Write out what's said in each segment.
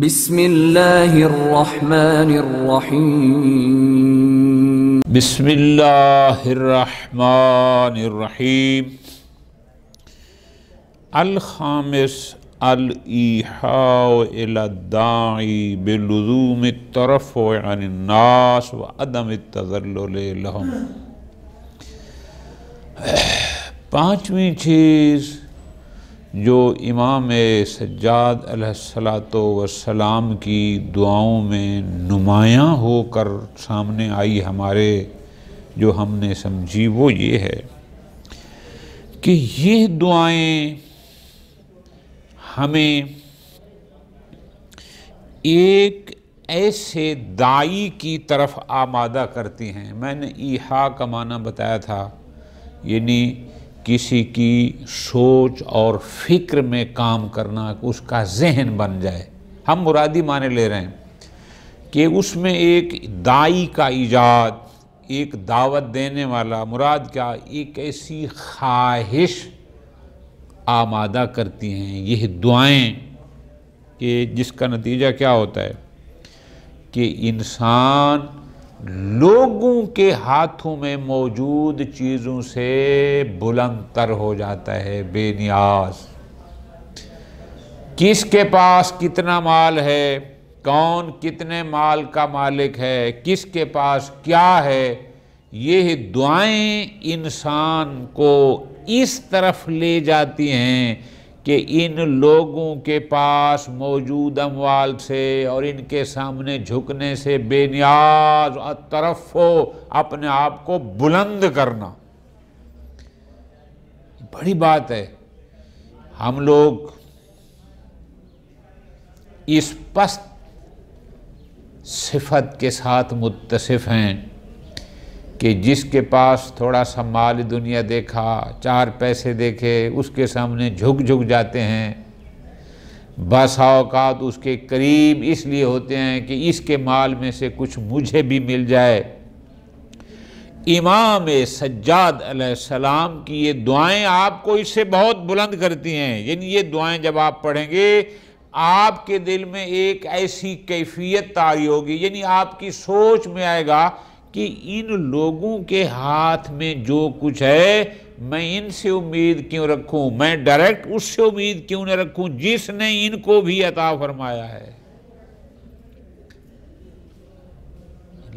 بسم اللہ الرحمن الرحیم بسم اللہ الرحمن الرحیم الخامس الایحاء الی الداعی بلزوم الترفع عن الناس وعدم التذلل لهم۔ پانچویں چیز جو امام سجاد علیہ السلام کی دعاؤں میں نمایاں ہو کر سامنے آئی ہمارے، جو ہم نے سمجھی، وہ یہ ہے کہ یہ دعائیں ہمیں ایک ایسے داعی کی طرف آمادہ کرتی ہیں۔ میں نے ایحاء کا معنی بتایا تھا، یعنی کسی کی سوچ اور فکر میں کام کرنا، اس کا ذہن بن جائے۔ ہم مرادی معنی لے رہے ہیں کہ اس میں ایک داعی کا ایجاد، ایک دعوت دینے والا، مراد کیا، ایک ایسی خواہش آمادہ کرتی ہیں یہ دعائیں کہ جس کا نتیجہ کیا ہوتا ہے کہ انسان لوگوں کے ہاتھوں میں موجود چیزوں سے بلند تر ہو جاتا ہے، بے نیاز۔ کس کے پاس کتنا مال ہے، کون کتنے مال کا مالک ہے، کس کے پاس کیا ہے، یہ دعائیں انسان کو اس طرف لے جاتی ہیں کہ ان لوگوں کے پاس موجود اموال سے اور ان کے سامنے جھکنے سے بے نیاز اور ترفع، اپنے آپ کو بلند کرنا۔ بڑی بات ہے۔ ہم لوگ اس پست صفت کے ساتھ متصف ہیں کہ جس کے پاس تھوڑا سا مال دنیا دیکھا، چار پیسے دیکھے، اس کے سامنے جھک جاتے ہیں۔ بس اوقات اس کے قریب اس لیے ہوتے ہیں کہ اس کے مال میں سے کچھ مجھے بھی مل جائے۔ امام سجاد علیہ السلام کی یہ دعائیں آپ کو اس سے بہت بلند کرتی ہیں۔ یعنی یہ دعائیں جب آپ پڑھیں گے، آپ کے دل میں ایک ایسی کیفیت طاری ہوگی، یعنی آپ کی سوچ میں آئے گا کہ ان لوگوں کے ہاتھ میں جو کچھ ہے، میں ان سے امید کیوں رکھوں، میں ڈائریکٹ اس سے امید کیوں نہ رکھوں جس نے ان کو بھی عطا فرمایا ہے۔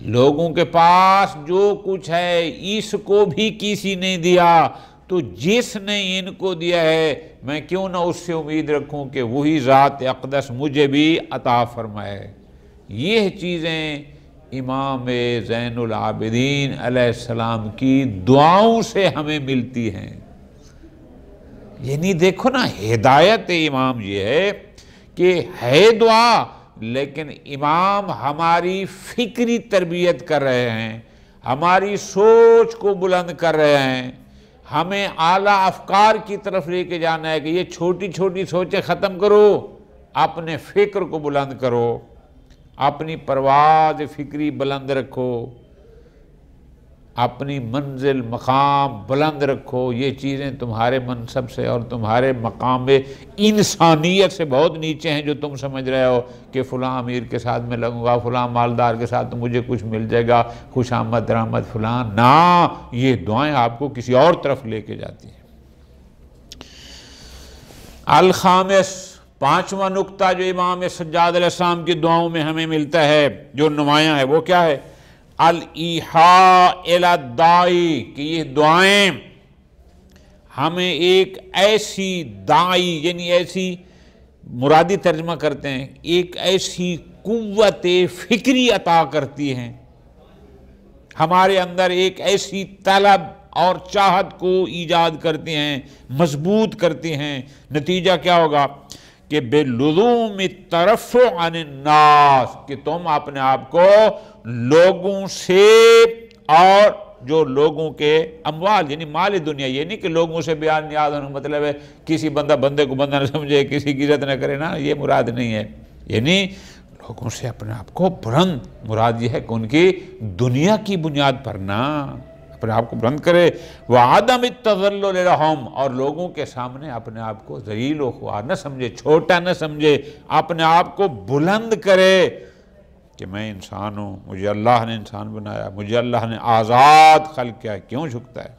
لوگوں کے پاس جو کچھ ہے اس کو بھی کسی نے دیا، تو جس نے ان کو دیا ہے میں کیوں نہ اس سے امید رکھوں کہ وہی ذات اقدس مجھے بھی عطا فرمائے۔ یہ چیزیں امام زین العابدین علیہ السلام کی دعاؤں سے ہمیں ملتی ہیں۔ یعنی دیکھو نا، ہدایت امام یہ ہے کہ ہے دعا، لیکن امام ہماری فکری تربیت کر رہے ہیں، ہماری سوچ کو بلند کر رہے ہیں، ہمیں اعلیٰ افکار کی طرف لے کے جانا ہے کہ یہ چھوٹی چھوٹی سوچیں ختم کرو، اپنے فکر کو بلند کرو، اپنی پرواز فکری بلند رکھو، اپنی منزل مقام بلند رکھو۔ یہ چیزیں تمہارے منصب سے اور تمہارے مقام انسانیت سے بہت نیچے ہیں جو تم سمجھ رہے ہو کہ فلاں امیر کے ساتھ میں لگوں گا، فلاں مالدار کے ساتھ تو مجھے کچھ مل جائے گا، خوش آمد درآمد فلاں۔ نہ، یہ دعائیں آپ کو کسی اور طرف لے کے جاتی ہیں۔ الخامس، پانچواں نقطہ جو امام سجاد علیہ السلام کی دعاؤں میں ہمیں ملتا ہے جو نمایاں ہے، وہ کیا ہے؟ الایحاء الی الداعی، کہ یہ دعائیں ہمیں ایک ایسی داعی، یعنی ایسی، مرادی ترجمہ کرتے ہیں، ایک ایسی قوت فکری عطا کرتی ہیں، ہمارے اندر ایک ایسی طلب اور چاہت کو ایجاد کرتی ہیں، مضبوط کرتی ہیں۔ نتیجہ کیا ہوگا کہ بلزوم الترفع عن الناس، کہ تم اپنے آپ کو لوگوں سے، اور جو لوگوں کے اموال یعنی مال دنیا، یہ نہیں کہ لوگوں سے بیان نیاز ہونا مطلب ہے کسی بندے کو بندہ نہ سمجھے، کسی کی عزت نہ کرے، نا، یہ مراد نہیں ہے۔ یعنی لوگوں سے اپنے آپ کو بلند، مراد یہ ہے کہ ان کی دنیا کی بنیاد پر نہ، اپنے آپ کو بلند کرے، وَعَدَمِ التَّذَلُّلِ لَهُمْ، اور لوگوں کے سامنے اپنے آپ کو ذلیل و خوار نہ سمجھے، چھوٹا نہ سمجھے، اپنے آپ کو بلند کرے کہ میں انسان ہوں، مجھے اللہ نے انسان بنایا، مجھے اللہ نے آزاد خلق کیا، کیوں جھکتا ہے؟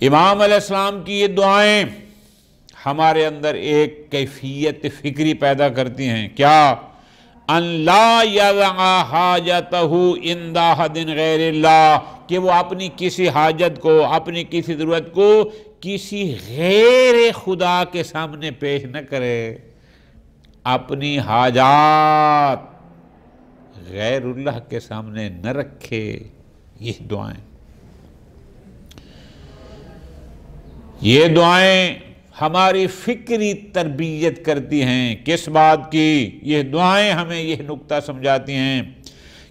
امام علیہ السلام کی یہ دعائیں ہمارے اندر ایک کیفیت فکری پیدا کرتی ہیں، کیا؟ ان لا یضع حاجتہ عند احد غیر اللہ، کہ وہ اپنی کسی حاجت کو، اپنی کسی ضرورت کو کسی غیر خدا کے سامنے پیش نہ کرے، اپنی حاجات غیر اللہ کے سامنے نہ رکھے۔ یہ دعائیں ہماری فکری تربیت کرتی ہیں۔ کس بات کی؟ یہ دعائیں ہمیں یہ نکتہ سمجھاتی ہیں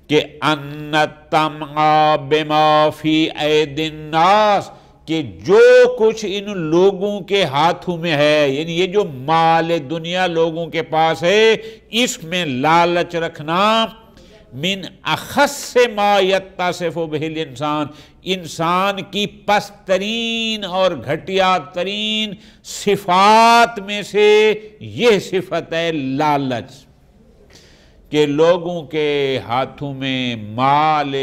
کہ ان الطمع بما فی اید الناس، کہ جو کچھ ان لوگوں کے ہاتھوں میں ہے، یعنی یہ جو مال دنیا لوگوں کے پاس ہے، اس میں لالچ رکھنا، من اخص ما یتصف بہ الانسان، انسان کی پسترین اور گھٹیا ترین صفات میں سے یہ صفت ہے لالچ، کہ لوگوں کے ہاتھوں میں مال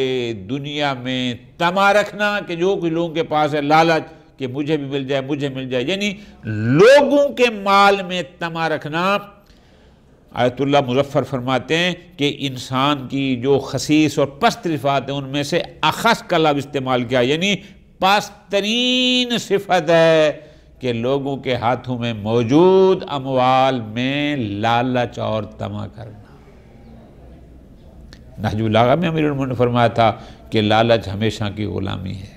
دنیا میں طمع رکھنا، کہ جو کچھ لوگوں کے پاس ہے لالچ، کہ مجھے بھی مل جائے، مجھے مل جائے، یعنی لوگوں کے مال میں طمع رکھنا۔ آیت اللہ مظفر فرماتے ہیں کہ انسان کی جو خسیس اور پست صفات ہیں ان میں سے اخص کا لفظ استعمال کیا، یعنی پسترین صفت ہے کہ لوگوں کے ہاتھوں میں موجود اموال میں لالچ اور طمع کرنا۔ نہج البلاغہ میں امیر المومنین نے فرمایا تھا کہ لالچ ہمیشہ کی غلامی ہے۔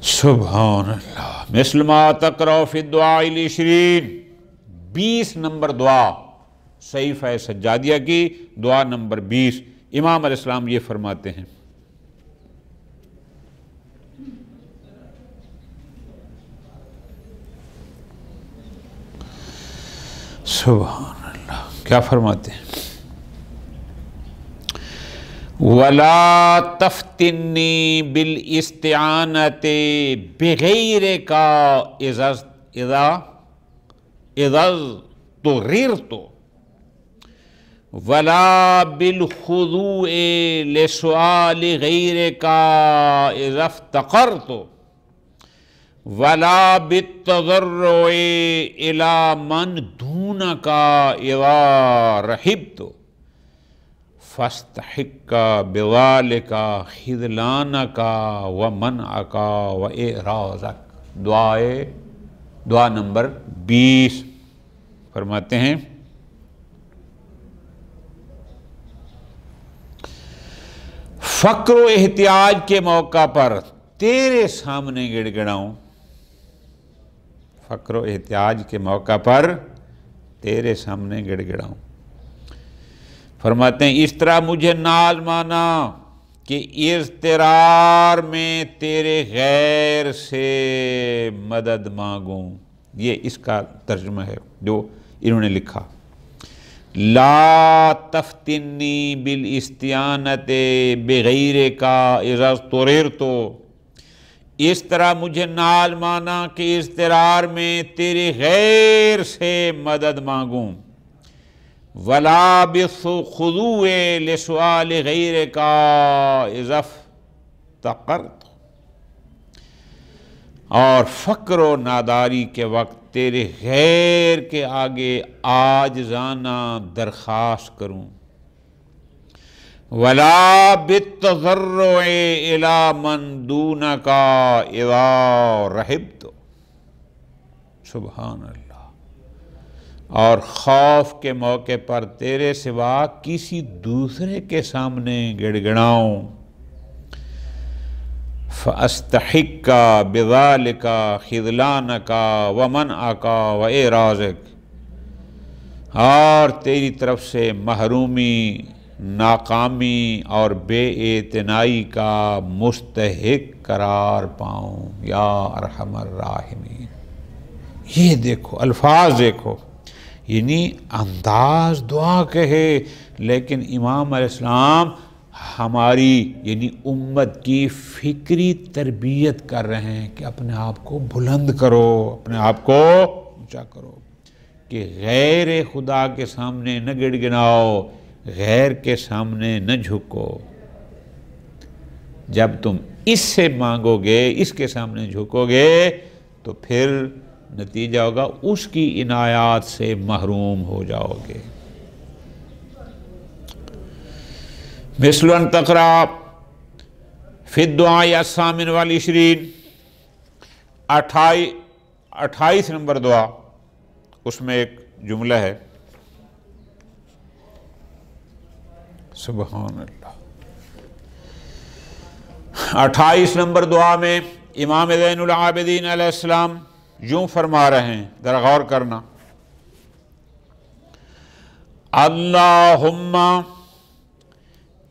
سبحان اللہ۔ مثل ما تقرأ فی الدعاء ل20، 20 نمبر دعا صحیفہ سجادیہ کی دعا نمبر 20، امام علیہ السلام یہ فرماتے ہیں، سبحان اللہ، کیا فرماتے ہیں؟ وَلَا تَفْتِنِّي بِالْإِسْتِعَانَةِ بِغَيْرِكَ اِذَا اضْطُرِرْتُ وَلَا بِالْخُضُوعِ لِسُؤَالِ غَيْرِكَ اِذَا افْتَقَرْتُ وَلَا بِالتَّضَرُّعِ إِلَى مَنْ دُونَكَ اِذَا رَحِبْتُ فَاسْتَحِقَّ بِذَلِكَ خِذْلَانَكَ وَمَنْعَكَ وَإِعْرَاضَكَ۔ دعا نمبر 20 فرماتے ہیں، فقر و احتیاج کے موقع پر تیرے سامنے گڑ گڑاؤں، فقر و احتیاج کے موقع پر تیرے سامنے گڑ گڑاؤں۔ فرماتے ہیں اس طرح مجھے ناز مانا کہ اضطرار میں تیرے غیر سے مدد مانگوں۔ یہ اس کا ترجمہ ہے جو انہوں نے لکھا، لا تفتنی بالاستعانۃ بغیرک اذا اضطررت، اس طرح مجھے ناز مانا کہ اضطرار میں تیرے غیر سے مدد مانگوں، وَلَا بِالخُضُوعِ لِسُؤَالِ غَيْرِكَ اِذَا افْتَقَرْتُ، اور فقر و ناداری کے وقت تیرے غیر کے آگے عاجزانہ درخواست کروں، وَلَا بِالتَّضَرُّعِ إِلَى مَنْ دُونَكَ اِذَا رَحِبْتُ۔ سبحان اللہ۔ اور خوف کے موقع پر تیرے سوا کسی دوسرے کے سامنے گڑ گڑاؤں، فَأَسْتَحِقَّ بِذَلِكَ خِذْلَانَكَ وَمَنْعَكَ وَإِعْرَاضَكَ، اور تیری طرف سے محرومی، ناکامی اور بے اعتنائی کا مستحق قرار پاؤں، یا ارحم الراحمین۔ یہ دیکھو الفاظ، دیکھو، یعنی انداز دعا کے ہے لیکن امام علیہ السلام ہماری یعنی امت کی فکری تربیت کر رہے ہیں کہ اپنے آپ کو بلند کرو، اپنے آپ کو اونچا کرو، کہ غیر خدا کے سامنے نہ گڑگڑاؤ، غیر کے سامنے نہ جھکو۔ جب تم اس سے مانگو گے، اس کے سامنے جھکو گے، تو پھر نتیجہ ہوگا اس کی عنایات سے محروم ہو جاؤ گے۔ مثل ان تقرأ فی الدعاء الثامن والعشرین، 28 نمبر دعا، اس میں ایک جملہ ہے، سبحان اللہ۔ 28 نمبر دعا میں امام زین العابدین علیہ السلام یوں فرما رہے ہیں، ذرا غور کرنا، اللہم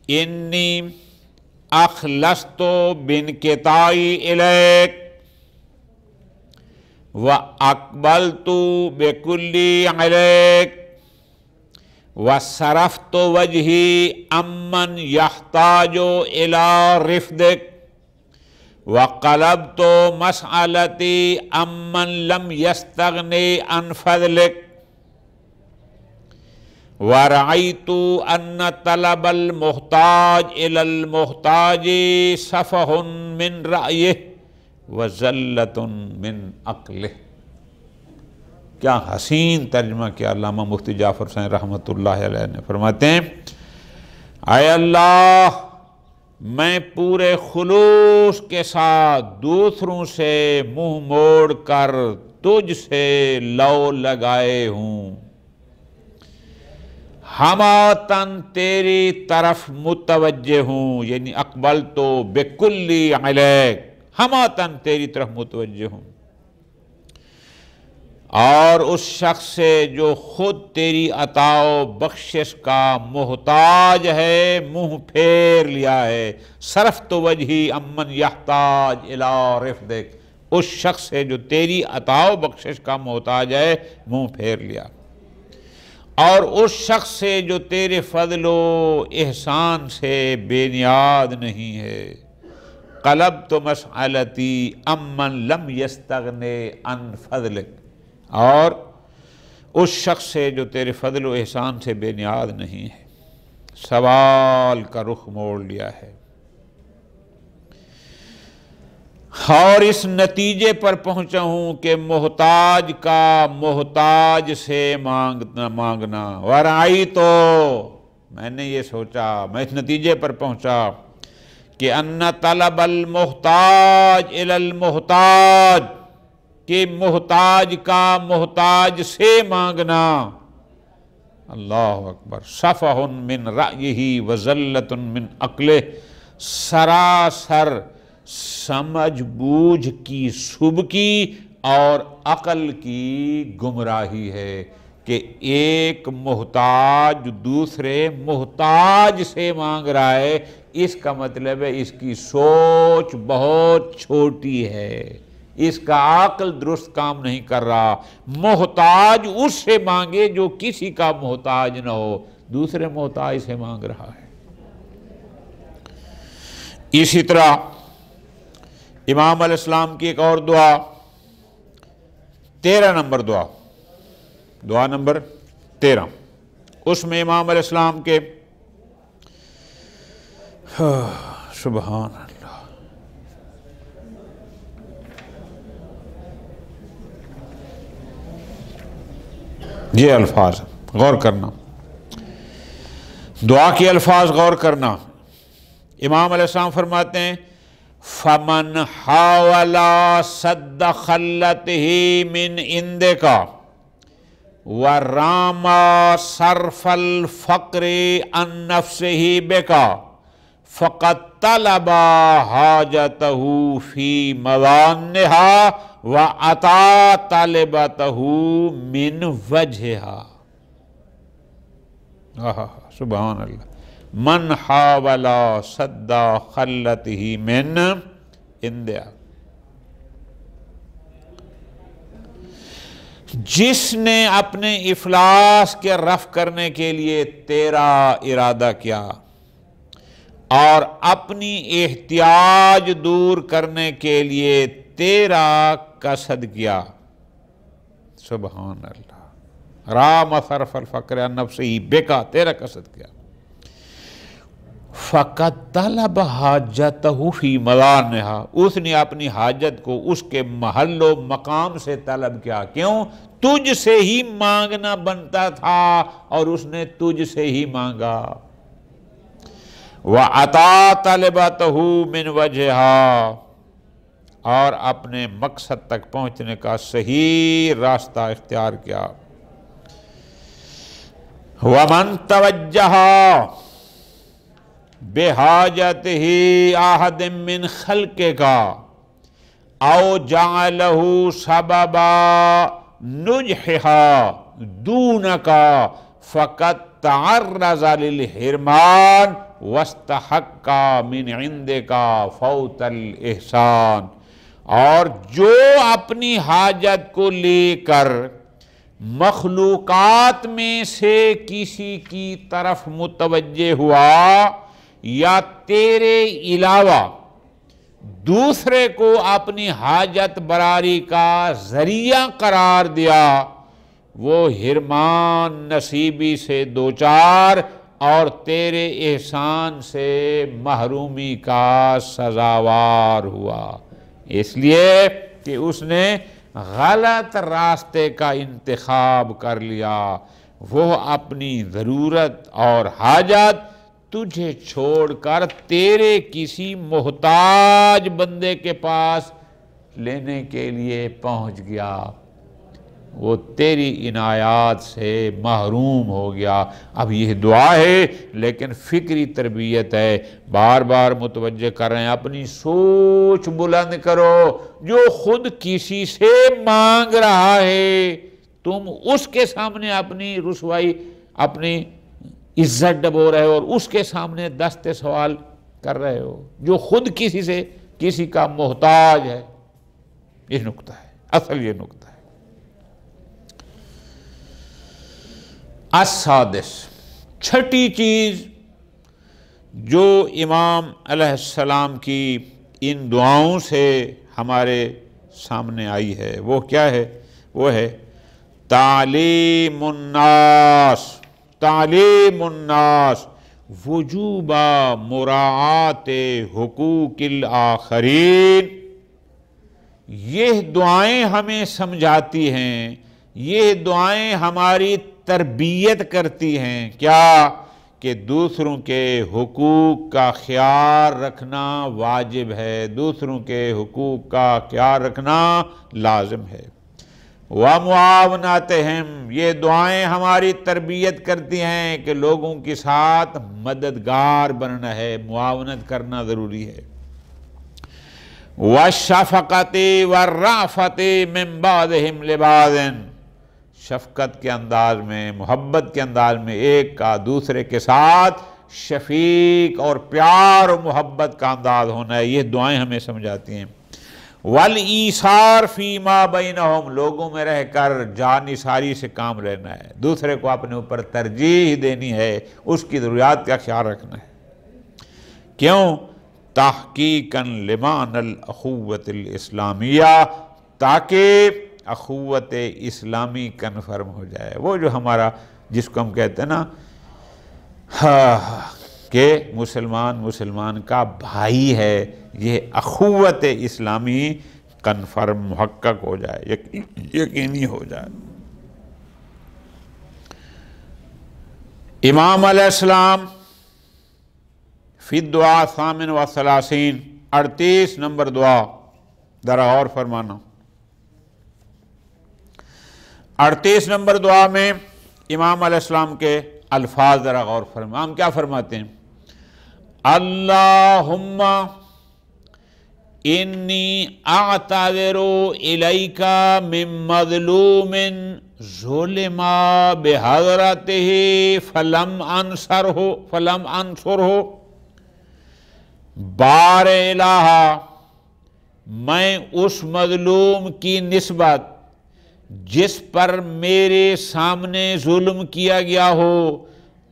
انی اخلصت بانقطاعی الیک واقبلت بکلی علیک وصرفت وجہی عمن یحتاج الی رفدک وقلبت مسألتی عمن لم یستغنی عن فضلک ورأیت ان طلب المحتاج الی المحتاج سفہ من رأیہ وذلۃ من عقلہ۔ کیا حسین ترجمہ کیا علامہ مفتی جعفر حسین رحمۃ اللہ علیہ نے، فرماتے ہیں اے اللہ، میں پورے خلوص کے ساتھ دوسروں سے منہ موڑ کر تجھ سے لو لگائے ہوں، ہماتن تیری طرف متوجہ ہوں، یعنی اقبلت بکلی علیک، ہماتن تیری طرف متوجہ ہوں، اور اس شخص سے جو خود تیری عطا و بخشش کا محتاج ہے منہ پھیر لیا ہے، صرفت وجہی عمن یحتاج الی رفدک، اس شخص سے جو تیری عطا و بخشش کا محتاج ہے منہ پھیر لیا، اور اس شخص سے جو تیرے فضل و احسان سے بے نیاز نہیں ہے، قلبت مسألتی عمن لم یستغنی عن فضلک، اور اس شخص سے جو تیرے فضل و احسان سے بے نیاز نہیں ہے، سوال کا رخ موڑ لیا ہے، اور اس نتیجے پر پہنچا ہوں کہ محتاج کا محتاج سے مانگنا، ورعی تو میں نے یہ سوچا، میں اس نتیجے پر پہنچا کہ ان طلب المحتاج الی المحتاج، کہ محتاج کا محتاج سے مانگنا، اللہ اکبر، سفہ من رأیہ وذلۃ من عقلہ، سراسر سمجھ بوجھ کی سبکی اور عقل کی گمراہی ہے کہ ایک محتاج دوسرے محتاج سے مانگ رہا ہے، اس کا مطلب ہے اس کی سوچ بہت چھوٹی ہے، اس کا عقل درست کام نہیں کر رہا۔ محتاج اس سے مانگے جو کسی کا محتاج نہ ہو، دوسرے محتاج سے مانگ رہا ہے۔ اسی طرح امام علیہ السلام کی ایک اور دعا، 13 نمبر دعا نمبر 13، اس میں امام علیہ السلام کے سبحان اللہ، یہ الفاظ غور کرنا، دعا کے الفاظ غور کرنا۔ امام علیہ السلام فرماتے ہیں فَمَنْ حَاوَلَ سَدَّ خَلَّتِهِ مِنْ عِنْدِكَ وَرَامَ صَرْفَ الْفَقْرِ عَنْ نَفْسِهِ بِكَ فَقَدْ طَلَبَ حَاجَتَهُ فِي مَوَانِّهَا وَأَتَى طَالِبَتَهُ مِنْ وَجْهِهَا۔ سبحان اللہ، من حاول سد خلته من عندها، جس نے اپنے افلاس کے رفع کرنے کے لیے تیرا ارادہ کیا اور اپنی احتیاج دور کرنے کے لیے تیرا قصد کیا. سبحان اللہ. رام صرف الفقر عن نفسہ بکا، تیرا قصد کیا. فقط طلب حاجتہ فی مضانہا، اس نے اپنی حاجت کو اس کے محل و مقام سے طلب کیا. کیوں؟ تجھ سے ہی مانگنا بنتا تھا اور اس نے تجھ سے ہی مانگا. وَعَطَا طَلِبَتَهُ مِنْ وَجْهَا، اور اپنے مقصد تک پہنچنے کا صحیح راستہ اختیار کیا. وَمَنْ تَوَجَّهَا بِحَاجَتِهِ أَحَدٍ مِّنْ خَلْقِكَ أَوْ جَعَلَهُ سَبَبًا نُجْحِهَا دُونَكَ فَقَدْ تَعَرَّضَ لِلْحِرْمَانِ وَاسْتَحَقَّ مِنْ عِنْدِكَ فَوْتَ الْإِحْسَانِ، اور جو اپنی حاجت کو لے کر مخلوقات میں سے کسی کی طرف متوجہ ہوا یا تیرے علاوہ دوسرے کو اپنی حاجت براری کا ذریعہ قرار دیا، وہ حرمان نصیبی سے دوچار اور تیرے احسان سے محرومی کا سزاوار ہوا، اس لیے کہ اس نے غلط راستے کا انتخاب کر لیا. وہ اپنی ضرورت اور حاجت تجھے چھوڑ کر تیرے کسی محتاج بندے کے پاس لینے کے لیے پہنچ گیا، وہ تیری عنایات سے محروم ہو گیا. اب یہ دعا ہے لیکن فکری تربیت ہے، بار بار متوجہ کر رہے ہیں اپنی سوچ بلند کرو. جو خود کسی سے مانگ رہا ہے تم اس کے سامنے اپنی رسوائی، اپنی عزت ڈبو رہے ہو اور اس کے سامنے دست سوال کر رہے ہو جو خود کسی سے کسی کا محتاج ہے. یہ نقطہ ہے، اصل یہ نقطہ ہے. السادس، چھٹی چیز جو امام علیہ السلام کی ان دعاؤں سے ہمارے سامنے آئی ہے وہ کیا ہے؟ وہ ہے تعلیم الناس وجوب مراعات حقوق الآخرین. یہ دعائیں ہمیں سمجھاتی ہیں، یہ دعائیں ہماری تربیت کرتی ہیں کیا؟ کہ دوسروں کے حقوق کا خیال رکھنا واجب ہے، دوسروں کے حقوق کا خیال رکھنا لازم ہے. وَمُعَاوَنَتِهِمْ، یہ دعائیں ہماری تربیت کرتی ہیں کہ لوگوں کے ساتھ مددگار بننا ہے، معاونت کرنا ضروری ہے. وَالشَّفَقَةِ وَالرَّأْفَةِ مِنْ بَعْضِهِمْ لِبَعْضٍ، شفقت کے انداز میں، محبت کے انداز میں ایک کا دوسرے کے ساتھ شفیق اور پیار و محبت کا انداز ہونا ہے. یہ دعائیں ہمیں سمجھاتی ہیں. وَالْإِيثَارِ فِي مَا بَيْنَهُمْ، لوگوں میں رہ کر جانثاری سے کام لینا ہے، دوسرے کو اپنے اوپر ترجیح دینی ہے، اس کی ضروریات کا خیال رکھنا ہے. کیوں؟ تحقیقاً لمعنی الاخوۃ الاسلامیہ، تاکہ اخوت اسلامی کنفرم ہو جائے. وہ جو ہمارا جس کو ہم کہتے ہیں نا کہ مسلمان کا بھائی ہے، یہ اخوت اسلامی کنفرم محقق ہو جائے، یقینی ہو جائے. امام علیہ السلام فی الدعاء 38 38 نمبر دعا ذرا غور فرمانا. 38 نمبر دعا میں امام علیہ السلام کے الفاظ ذرا غور فرمانا. ہم کیا فرماتے ہیں؟ اللہم انی اعتذر الیک من مظلوم ظلم بحضرتہ فلم انصرہ. بار الہ، میں اس مظلوم کی نسبت جس پر میرے سامنے ظلم کیا گیا ہو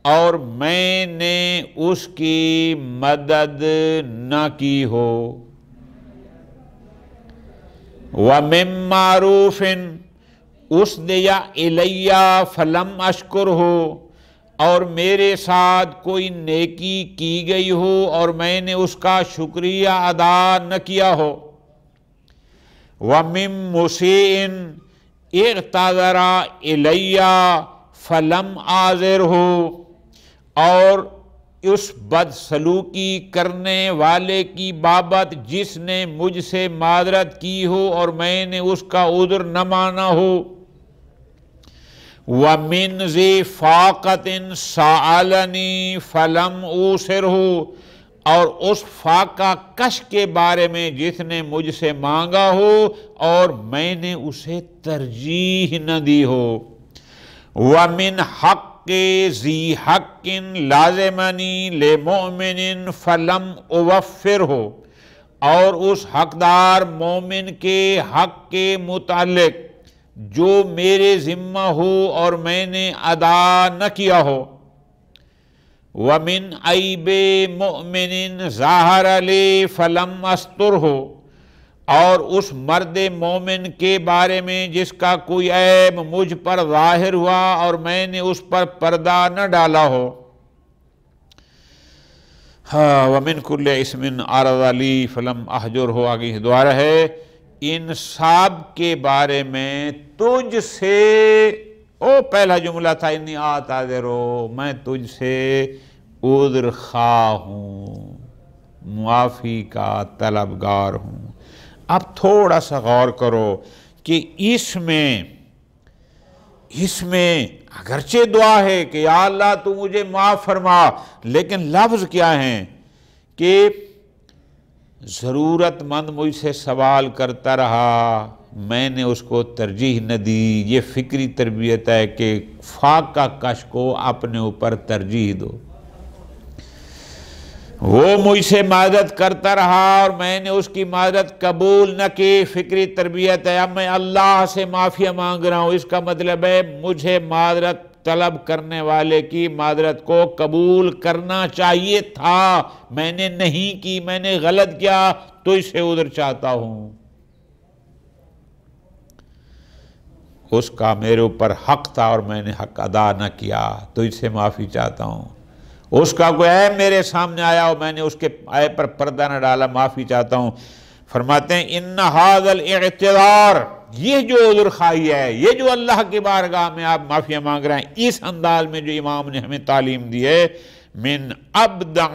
اور میں نے اس کی مدد نہ کی ہو۔ وَمِن مَّعْرُوفٍ اُسْدِیَ إِلَیَّ فَلَمْ أَشْکُرْهُ، اور میرے ساتھ کوئی نیکی کی گئی ہو اور میں نے اس کا شکریہ ادا نہ کیا ہو۔ وَمِن مُّسِیءٍ اعْتَذَرَ إِلَیَّ فَلَمْ أَعْذِرْهُ، اور اس بد سلوکی کرنے والے کی بابت جس نے مجھ سے معذرت کی ہو اور میں نے اس کا عذر نہ مانا ہو۔ وَمِن ذِی فَاقَةٍ سَأَلَنِی فَلَمْ أُوسِرْهُ، اور اس فاقہ کش کے بارے میں جس نے مجھ سے مانگا ہو اور میں نے اسے ترجیح نہ دی ہو۔ وَمِن حَقِّ ذِی حَقٍّ لَازِمَنِی لِمُؤْمِنٍ فَلَمْ أُوَفِّرْهُ، اور اس حقدار مومن کے حق کے متعلق جو میرے ذمہ ہو اور میں نے ادا نہ کیا ہو۔ وَمِنْ عَیْبِ مُؤْمِنٍ ظَاہَرَ لِی فَلَمْ أَسْتُرْهُ، اور اس مرد مومن کے بارے میں جس کا کوئی عیب مجھ پر ظاہر ہوا اور میں نے اس پر پردہ نہ ڈالا ہو۔ وَمِنْ كُلِّ اسْمٍ عَرَضَ لِی فَلَمْ أَحْجُرْهُ، آگے دوبارہ ہے ان سب کے بارے میں تجھ سے، پہلا جملہ تھا انی اعتذر، میں تجھ سے عذر خواہ ہوں، معافی کا طلبگار ہوں۔ اب تھوڑا سا غور کرو کہ اس میں اگرچہ دعا ہے کہ یا اللہ تو مجھے معاف فرما، لیکن لفظ کیا ہیں کہ ضرورت مند مجھ سے سوال کرتا رہا، میں نے اس کو ترجیح نہ دی۔ یہ فکری تربیت ہے کہ فاقہ کش کو اپنے اوپر ترجیح دو۔ وہ مجھ سے معذرت کرتا رہا اور میں نے اس کی معذرت قبول نہ کی، فکری تربیت ہے۔ اب میں اللہ سے معافی مانگ رہا ہوں، اس کا مطلب ہے مجھے معذرت طلب کرنے والے کی معذرت کو قبول کرنا چاہیے تھا، میں نے نہیں کی، میں نے غلط کیا، تو اس سے عذر چاہتا ہوں۔ اس کا میرے اوپر حق تھا اور میں نے حق ادا نہ کیا، تو اس سے معافی چاہتا ہوں۔ اس کا کوئی عیب میرے سامنے آیا اور میں نے اس کے عیب پر پردہ نہ ڈالا، معافی چاہتا ہوں۔ فرماتے ہیں ان ھذا الاعتذار، یہ جو عذر خواہی ہے، یہ جو اللہ کی بارگاہ میں آپ معافی مانگ رہے ہیں، اس انداز میں جو امام نے ہمیں تعلیم دی ہے، من ابدع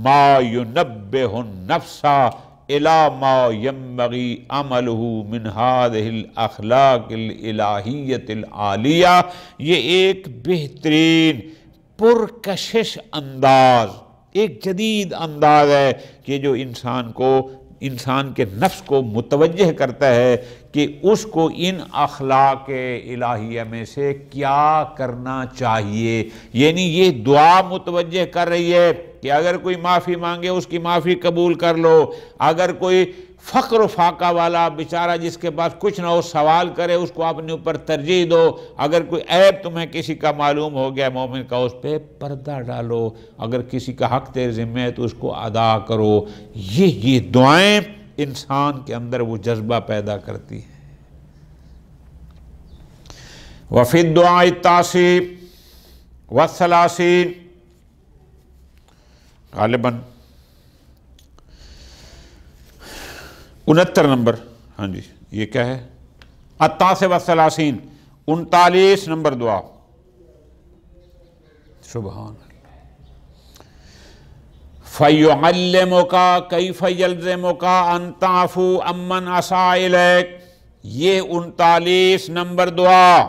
ما ينبہ النفس الى ما ينبغی عملہ من هذه الاخلاق الالہیۃ العالیہ، یہ ایک بہترین پرکشش انداز، ایک جدید انداز ہے کہ جو انسان کے نفس کو متوجہ کرتا ہے کہ اس کو ان اخلاق الہیہ میں سے کیا کرنا چاہیے۔ یعنی یہ دعا متوجہ کر رہی ہے کہ اگر کوئی معافی مانگے اس کی معافی قبول کر لو، اگر کوئی فقر و فاقہ والا بیچارہ جس کے پاس کچھ نہ ہو سوال کرے اس کو اپنے اوپر ترجیح دو، اگر کوئی عیب تمہیں کسی کا معلوم ہو گیا مومن کا اس پہ پردہ ڈالو، اگر کسی کا حق تیرے ذمہ ہے تو اس کو ادا کرو۔ یہ دعائیں انسان کے اندر وہ جذبہ پیدا کرتی ہیں۔ وفی الدعاء التاسع والثلاثین، غالباً 69 نمبر، ہاں جی یہ کیا ہے؟ التاسع والثلاثین، 39 نمبر دعا۔ سبحان اللہ۔ فَيُعَلِّمُكَ كَيْفَ يَلْزِمُكَ أَن تَعْفُوَ عَمَّنْ أَسَاءَ إِلَيْكَ، یہ 39 نمبر دعا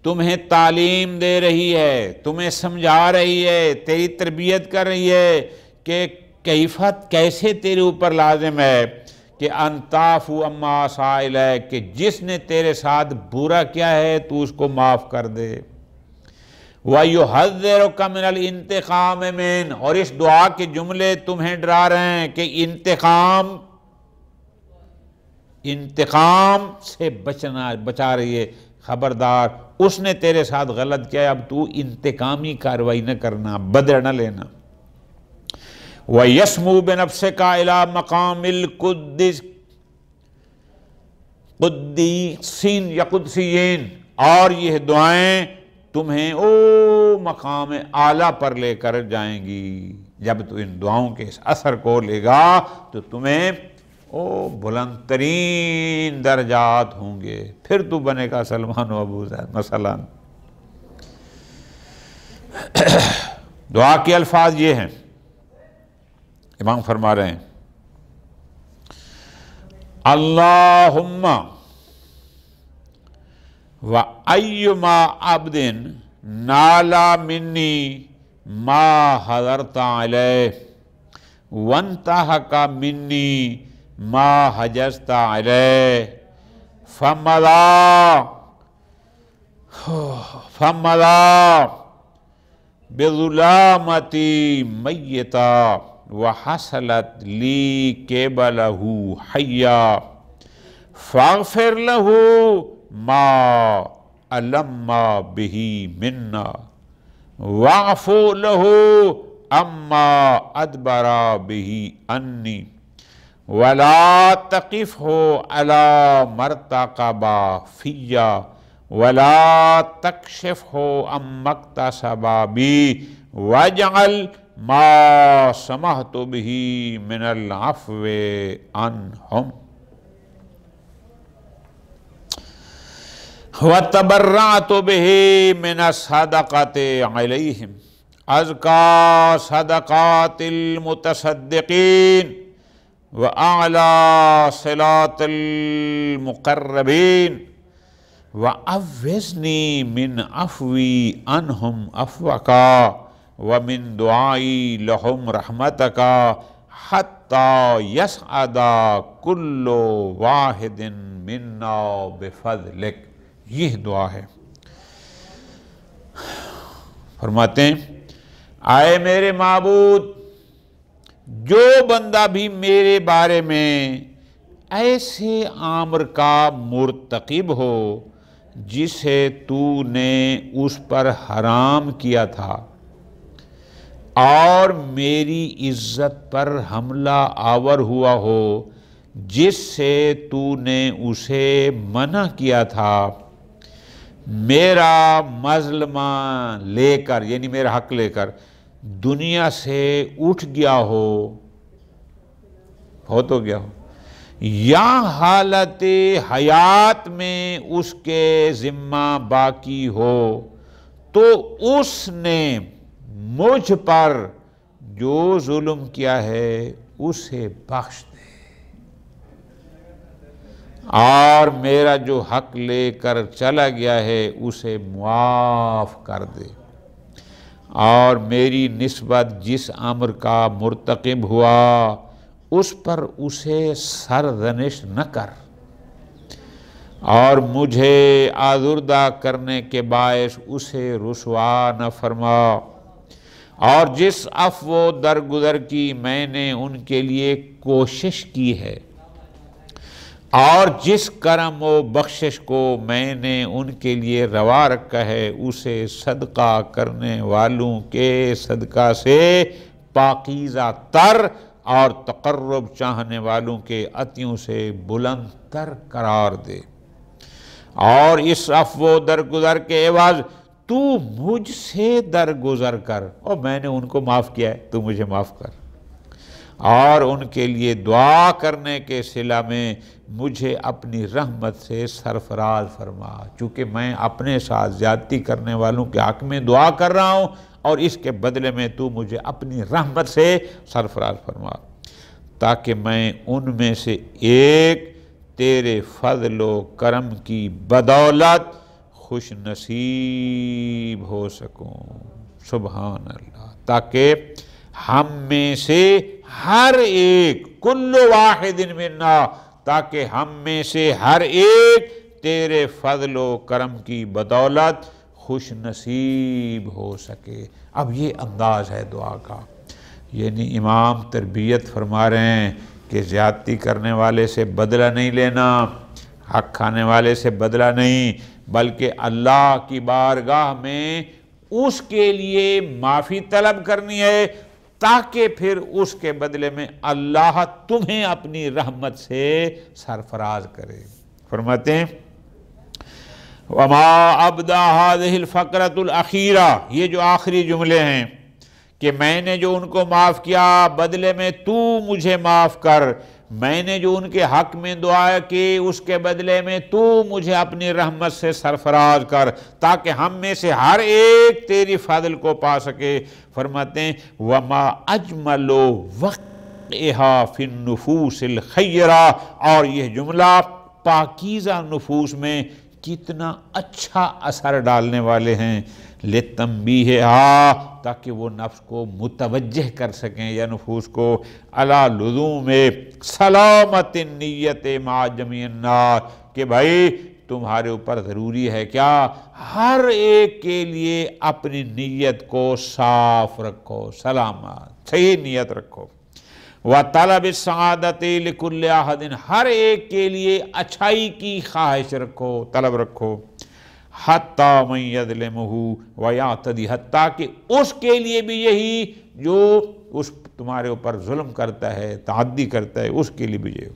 تمہیں تعلیم دے رہی ہے، تمہیں سمجھا رہی ہے، تیری تربیت کر رہی ہے کہ کیفیت کیسے تیرے اوپر لازم ہے کہ ان تعفو عما اساء الیک، کہ جس نے تیرے ساتھ برا کیا ہے تو اس کو معاف کر دے۔ وَيُحَذِّرُكَ مِنَ الْإِنْتِقَامِ مِنْ، اور اس دعا کے جملے تمہیں ڈرا رہے ہیں کہ انتقام انتقام سے بچا رہی ہے، خبردار اس نے تیرے ساتھ غلط کیا ہے، اب تو انتقامی کاروائی نہ کرنا، بدلہ نہ لینا۔ وَيَسْمُو بِنَفْسِكَ إِلَىٰ مَقَامِ الْقُدِّسِينَ یا قدسیین، اور یہ دعائیں تمہیں مقام اعلیٰ پر لے کر جائیں گی۔ جب تو ان دعاؤں کے اس اثر کو لے گا تو تمہیں بلند ترین درجات ہوں گے، پھر تو بنے گا سلمان و ابو ذر مثلا۔ دعا کے الفاظ یہ ہیں، امام فرما رہے ہیں اللہم وَأَيُّمَا عَبْدٍ نَالَ مِنِّي مَا حَضَرْتَ عَلَيْهِ وَانْتَهَكَ مِنِّي مَا حَجَزْتَ عَلَيْهِ فَمَضَى بِظُلَامَتِي مَيِّتًا وَحَصَلَتْ لِي قِبَلَهُ حَيًّا فَاغْفِرْ لَهُ ما علم به منا واعفو له اما ادبر به انی ولا تقفه على مرتقب فیا ولا تکشفه عما اکتسب بی واجعل ما سمحت به من العفو عنهم وَتَبَرَّعْتُ بِهِ مِنَ الصَّدَقَةِ عَلَيْهِمْ أَزْكَى صَدَقَاتِ الْمُتَصَدِّقِينَ وَأَعْلَى صِلَاتِ الْمُقَرَّبِينَ وَأَعْوِذْنِي مِنْ عَفْوِي عَنْهُمْ عَفْوَكَ وَمِنْ دُعَائِي لَهُمْ رَحْمَتَكَ حَتَّى يَسْعَدَ كُلُّ وَاحِدٍ مِنَّا بِفَضْلِكَ۔ یہ دعا ہے۔ فرماتے ہیں آئے میرے معبود، جو بندہ بھی میرے بارے میں ایسے امر کا مرتکب ہو جسے تو نے اس پر حرام کیا تھا اور میری عزت پر حملہ آور ہوا ہو جس سے تو نے اسے منع کیا تھا، میرا مظلمہ لے کر یعنی میرا حق لے کر دنیا سے اٹھ گیا ہو، فوت ہو گیا ہو، یا حالت حیات میں اس کے ذمہ باقی ہو، تو اس نے مجھ پر جو ظلم کیا ہے اسے بخش دے اور میرا جو حق لے کر چلا گیا ہے اسے معاف کر دے، اور میری نسبت جس امر کا مرتکب ہوا اس پر اسے سرزنش نہ کر، اور مجھے آزردہ کرنے کے باعث اسے رسوا نہ فرما، اور جس عفو و درگزر کی میں نے ان کے لیے کوشش کی ہے اور جس کرم و بخشش کو میں نے ان کے لیے روا رکھا ہے اسے صدقہ کرنے والوں کے صدقہ سے پاکیزہ تر اور تقرب چاہنے والوں کے عطیوں سے بلند تر قرار دے، اور اس عفو و درگزر کے عوض تو مجھ سے درگزر کر، اور میں نے ان کو معاف کیا ہے تو مجھے معاف کر، اور ان کے لیے دعا کرنے کے صلہ میں مجھے اپنی رحمت سے سرفراز فرما، چونکہ میں اپنے ساتھ زیادتی کرنے والوں کے حق میں دعا کر رہا ہوں اور اس کے بدلے میں تو مجھے اپنی رحمت سے سرفراز فرما، تاکہ میں ان میں سے ایک تیرے فضل و کرم کی بدولت خوش نصیب ہو سکوں۔ سبحان اللہ۔ تاکہ ہم میں سے ہر ایک کل واحد منا، تاکہ ہم میں سے ہر ایک تیرے فضل و کرم کی بدولت خوش نصیب ہو سکے۔ اب یہ انداز ہے دعا کا، یعنی امام تربیت فرما رہے ہیں کہ زیادتی کرنے والے سے بدلہ نہیں لینا، حق کھانے والے سے بدلہ نہیں، بلکہ اللہ کی بارگاہ میں اس کے لیے معافی طلب کرنی ہے، تاکہ پھر اس کے بدلے میں اللہ تمہیں اپنی رحمت سے سرفراز کرے۔ فرماتے ہیں وَمَا أَبْدَى هَذِهِ الْفَقْرَةُ الْأَخِيرَةُ، یہ جو آخری جملے ہیں کہ میں نے جو ان کو معاف کیا بدلے میں تو مجھے معاف کر، میں نے جو ان کے حق میں دعا کی اس کے بدلے میں تو مجھے اپنی رحمت سے سرفراز کر، تاکہ ہم میں سے ہر ایک تیری فضل کو پا سکے۔ فرماتے ہیں وَمَا أَجْمَلُ وَقْعِهَا فِي النُّفُوسِ الْخَيْرَةِ، اور یہ جملہ پاکیزہ نفوس میں کتنا اچھا اثر ڈالنے والے ہیں، لِتَنبِيهِهَا، تاکہ وہ نفس کو متوجہ کر سکیں یا نفوس کو، عَلَى لُزُومِ سلامت النیت مع جمیع الناس، کہ بھائی تمہارے اوپر ضروری ہے کیا، ہر ایک کے لیے اپنی نیت کو صاف رکھو، سلامت صحیح نیت رکھو، وَطَلَبِ السَّعَادَةِ لِكُلِّ أَحَدٍ، ہر ایک کے لیے اچھائی کی خواہش رکھو، طلب رکھو، حَتَّى مَنْ يَظْلِمُهُ وَيَعْتَدِي، حتیٰ کہ اس کے لیے بھی یہی جو اس تمہارے اوپر ظلم کرتا ہے، تعدی کرتا ہے، اس کے لیے بھی یہی۔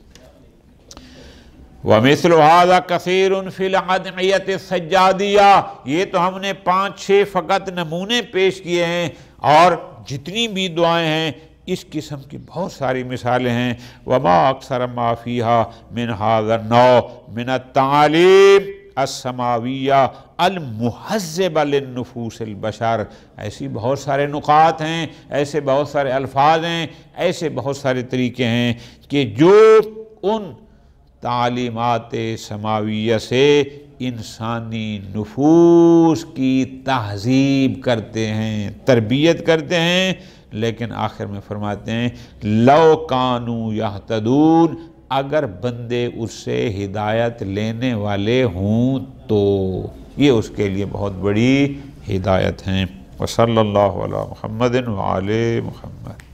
وَمِثْلُ هَذَا كَثِيرٌ فِي الْأَدْعِيَةِ السَّجَّادِيَّةِ، یہ تو ہم نے 5-6 فقط نمونے پیش کیے ہیں، اور جتنی بھی دعائیں ہیں اس قسم کی بہت ساری مثالیں ہیں۔ وَمَا أَكْثَرَ مَا فِيهَا مِنْ هَذَا النَّوْعِ مِنَ التَّعَالِيمِ السَّمَاوِيَّةِ الْمُحَذِّبَةِ لِلنُّفُوسِ الْبَشَرِ، ایسی بہت سارے نقاط ہیں، ایسے بہت سارے الفاظ ہیں، ایسے بہت سارے طریقے ہیں کہ جو ان تعلیمات سماویہ سے انسانی نفوس کی تہذیب کرتے ہیں، تربیت کرتے ہیں، لیکن آخر میں فرماتے ہیں لَوْ كَانُوا يَهْتَدُونَ، اگر بندے اس سے ہدایت لینے والے ہوں تو یہ اس کے لیے بہت بڑی ہدایت ہیں۔ وصلی اللہ علی محمد وعلی محمد۔